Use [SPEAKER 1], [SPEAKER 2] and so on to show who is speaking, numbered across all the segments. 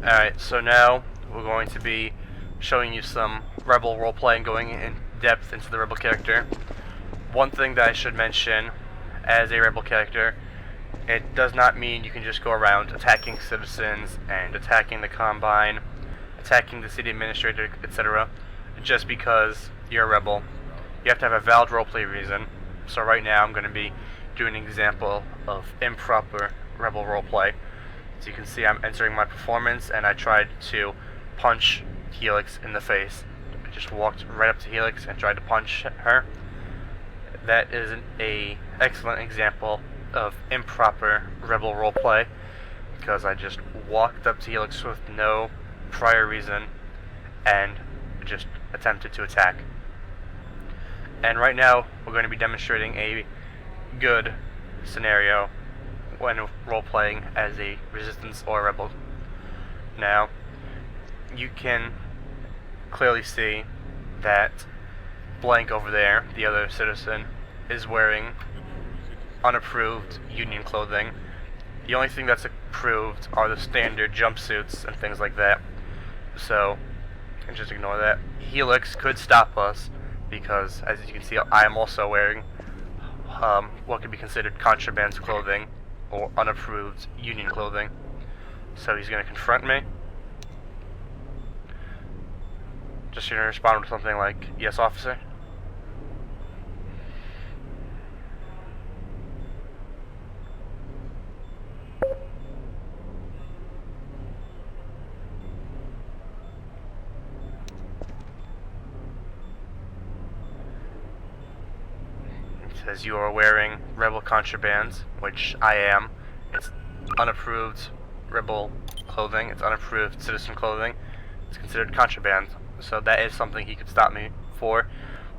[SPEAKER 1] Alright, so now we're going to be showing you some Rebel roleplay and going in depth into the Rebel character. One thing that I should mention, as a Rebel character, it does not mean you can just go around attacking citizens and attacking the Combine, attacking the city administrator, etc. just because you're a Rebel. You have to have a valid roleplay reason. So right now I'm going to be doing an example of improper Rebel roleplay. As you can see, I'm entering my performance, and I tried to punch Helix in the face. I just walked right up to Helix and tried to punch her. That is an excellent example of improper Rebel roleplay, because I just walked up to Helix with no prior reason and just attempted to attack. And right now, we're going to be demonstrating a good scenario when role-playing as a resistance or rebel. Now, you can clearly see that blank over there, the other citizen, is wearing unapproved Union clothing. The only thing that's approved are the standard jumpsuits and things like that. So, just ignore that. Helix could stop us because, as you can see, I am also wearing what could be considered contraband clothing or unapproved Union clothing. So he's going to confront me. Just going to respond with something like, "Yes, officer." Says you are wearing Rebel contrabands, which I am. It's unapproved Rebel clothing, it's unapproved citizen clothing, it's considered contraband. So that is something he could stop me for,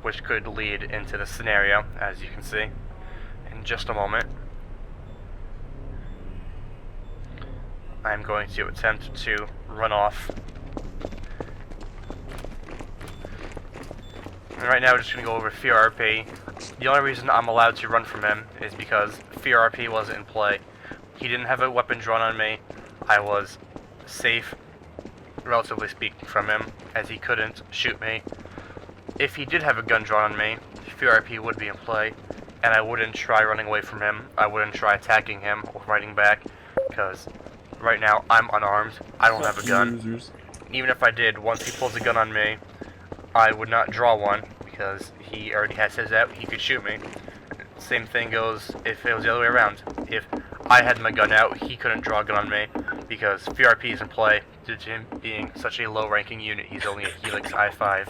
[SPEAKER 1] which could lead into the scenario, as you can see in just a moment. I'm going to attempt to run off. And right now we're just going to go over Fear RP. The only reason I'm allowed to run from him is because Fear RP wasn't in play. He didn't have a weapon drawn on me. I was safe, relatively speaking, from him, as he couldn't shoot me. If he did have a gun drawn on me, Fear RP would be in play, and I wouldn't try running away from him. I wouldn't try attacking him or fighting back, because right now I'm unarmed. I don't have a gun. Even if I did, once he pulls a gun on me, I would not draw one, because he already has his out, he could shoot me. Same thing goes if it was the other way around. If I had my gun out, he couldn't draw a gun on me, because VRP is in play due to him being such a low-ranking unit. He's only a Helix I-5,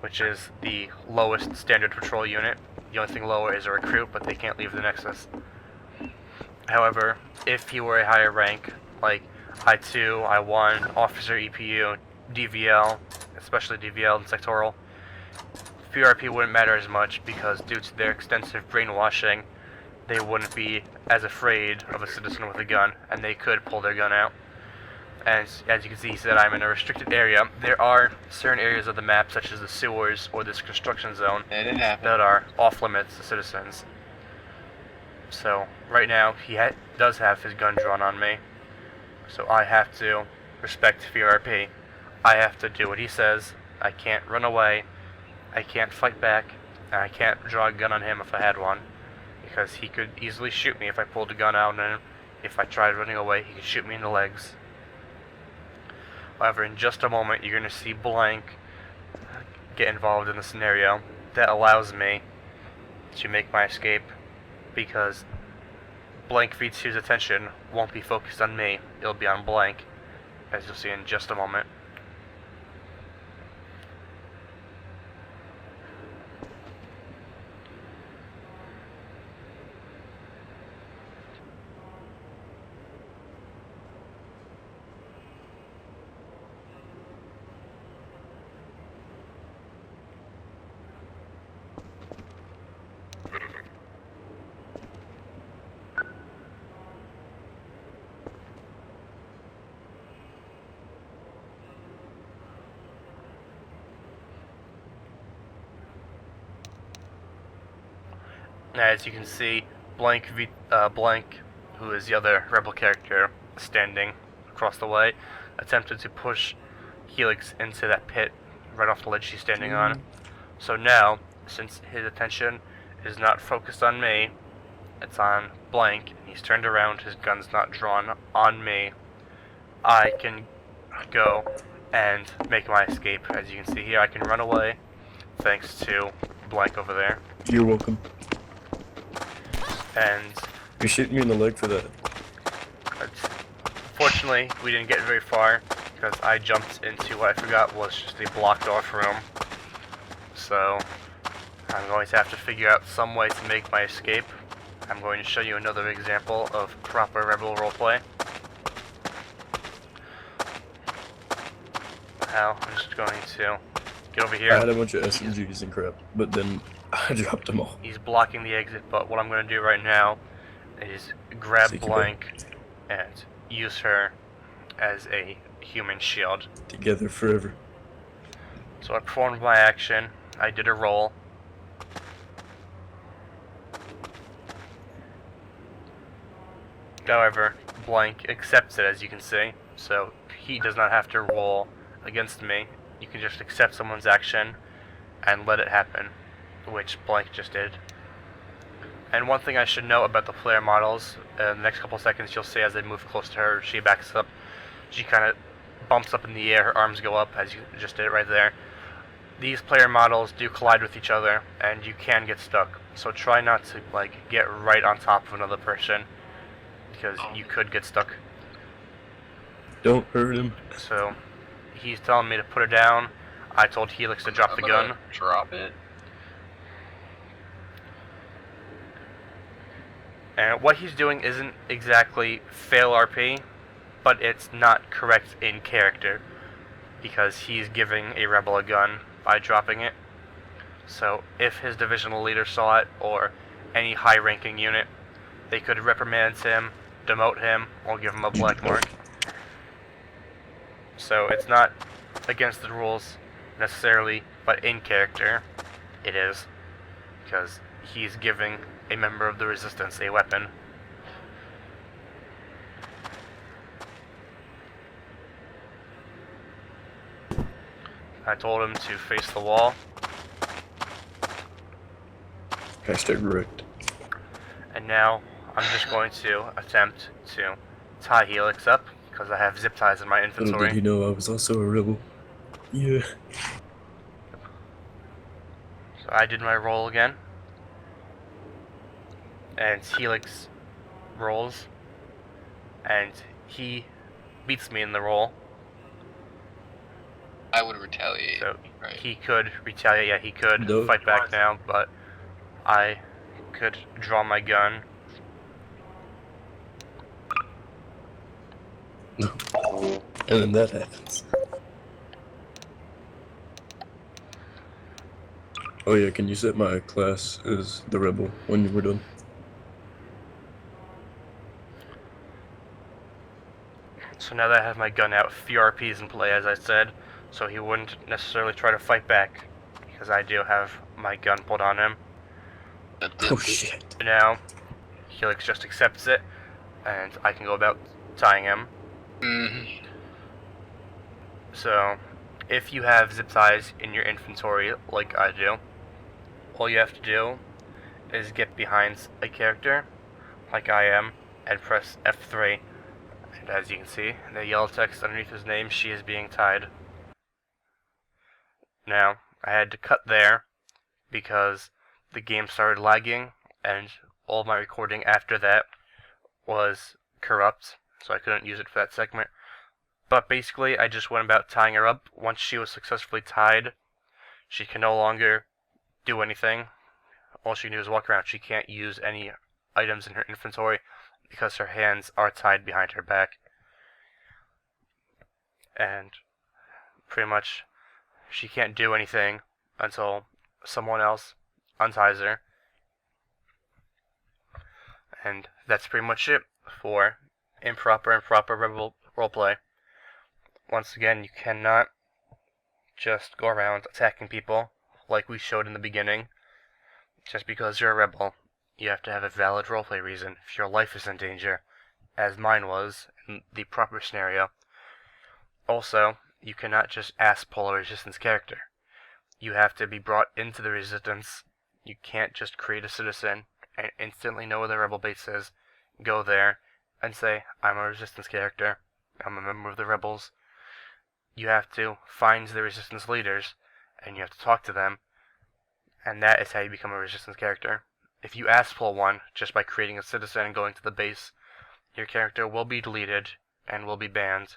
[SPEAKER 1] which is the lowest standard patrol unit. The only thing lower is a recruit, but they can't leave the Nexus. However, if he were a higher rank, like I-2, I-1, Officer EPU, DVL, especially DVL and Sectoral, VRP wouldn't matter as much, because due to their extensive brainwashing, they wouldn't be as afraid of a citizen with a gun, and they could pull their gun out. And as you can see, he said I'm in a restricted area. There are certain areas of the map, such as the sewers or this construction zone, that are off limits to citizens. So right now he does have his gun drawn on me, so I have to respect VRP. I have to do what he says. I can't run away, I can't fight back, and I can't draw a gun on him if I had one, because he could easily shoot me if I pulled a gun out, and if I tried running away, he could shoot me in the legs. However, in just a moment, you're going to see Blank get involved in the scenario that allows me to make my escape, because Blank V2's attention won't be focused on me, it'll be on Blank, as you'll see in just a moment. As you can see, Blank, who is the other Rebel character, standing across the way, attempted to push Helix into that pit right off the ledge she's standing on. So now, since his attention is not focused on me, it's on Blank, and he's turned around, his gun's not drawn on me, I can go and make my escape. As you can see here, I can run away thanks to Blank over there.
[SPEAKER 2] You're welcome.
[SPEAKER 1] And
[SPEAKER 2] You shooting me in the leg for that.
[SPEAKER 1] fortunately, we didn't get very far because I jumped into what I forgot was just a blocked off room. So I'm going to have to figure out some way to make my escape. I'm going to show you another example of proper rebel roleplay. Now, I'm just going to get over here.
[SPEAKER 2] I had a bunch of SMGs and crap, but then I dropped them all.
[SPEAKER 1] He's blocking the exit, but what I'm going to do right now is grab
[SPEAKER 2] CQB.
[SPEAKER 1] Blank and use her as a human shield.
[SPEAKER 2] Together forever.
[SPEAKER 1] So I performed my action, I did a roll. However, Blank accepts it, as you can see, so he does not have to roll against me. You can just accept someone's action and let it happen, which Blank just did. And one thing I should know about the player models, in the next couple seconds you'll see as they move close to her, she backs up, she kind of bumps up in the air, her arms go up, as you just did right there. These player models do collide with each other, and you can get stuck, so try not to get right on top of another person, because you could get stuck.
[SPEAKER 2] Don't hurt him.
[SPEAKER 1] So he's telling me to put her down. I told Helix to drop the gun.
[SPEAKER 3] Drop it.
[SPEAKER 1] And what he's doing isn't exactly fail RP, but it's not correct in character, because he's giving a rebel a gun by dropping it. So if his divisional leader saw it, or any high-ranking unit, they could reprimand him, demote him, or give him a black mark. So it's not against the rules necessarily, but in character it is, because he's giving a member of the resistance a weapon. I told him to face the wall.
[SPEAKER 2] Hashtag wrecked.
[SPEAKER 1] And now I'm just going to attempt to tie Helix up, because I have zip ties in my
[SPEAKER 2] Little
[SPEAKER 1] inventory.
[SPEAKER 2] did he know I was also a rebel. Yeah.
[SPEAKER 1] So I did my roll again. And Helix rolls. And he beats me in the roll.
[SPEAKER 3] I would retaliate.
[SPEAKER 1] So
[SPEAKER 3] right.
[SPEAKER 1] he could retaliate, yeah, he could
[SPEAKER 2] No.
[SPEAKER 1] fight back now, but I could draw my gun.
[SPEAKER 2] And then that happens. Oh yeah, can you set my class as the rebel when we're done?
[SPEAKER 1] So now that I have my gun out, FRP is in play, as I said, so he wouldn't necessarily try to fight back, because I do have my gun pulled on him.
[SPEAKER 2] Oh shit.
[SPEAKER 1] Now, Helix just accepts it, and I can go about tying him.
[SPEAKER 3] Mm-hmm.
[SPEAKER 1] So, if you have zip ties in your inventory, like I do, all you have to do is get behind a character, like I am, and press F3. And as you can see, the yellow text underneath his name, she is being tied. Now, I had to cut there, because the game started lagging, and all my recording after that was corrupt, so I couldn't use it for that segment. But basically, I just went about tying her up. Once she was successfully tied, she can no longer do anything. All she can do is walk around. She can't use any items in her inventory because her hands are tied behind her back. And pretty much, she can't do anything until someone else unties her. And that's pretty much it for improper and proper rebel roleplay. Once again, you cannot just go around attacking people like we showed in the beginning. Just because you're a rebel, you have to have a valid roleplay reason. If your life is in danger, as mine was in the proper scenario. Also, you cannot just ass pull a resistance character. You have to be brought into the resistance. You can't just create a citizen and instantly know where the rebel base is, go there, and say, I'm a resistance character, I'm a member of the rebels. You have to find the resistance leaders, and you have to talk to them, and that is how you become a resistance character. If you ass pull one just by creating a citizen and going to the base, your character will be deleted and will be banned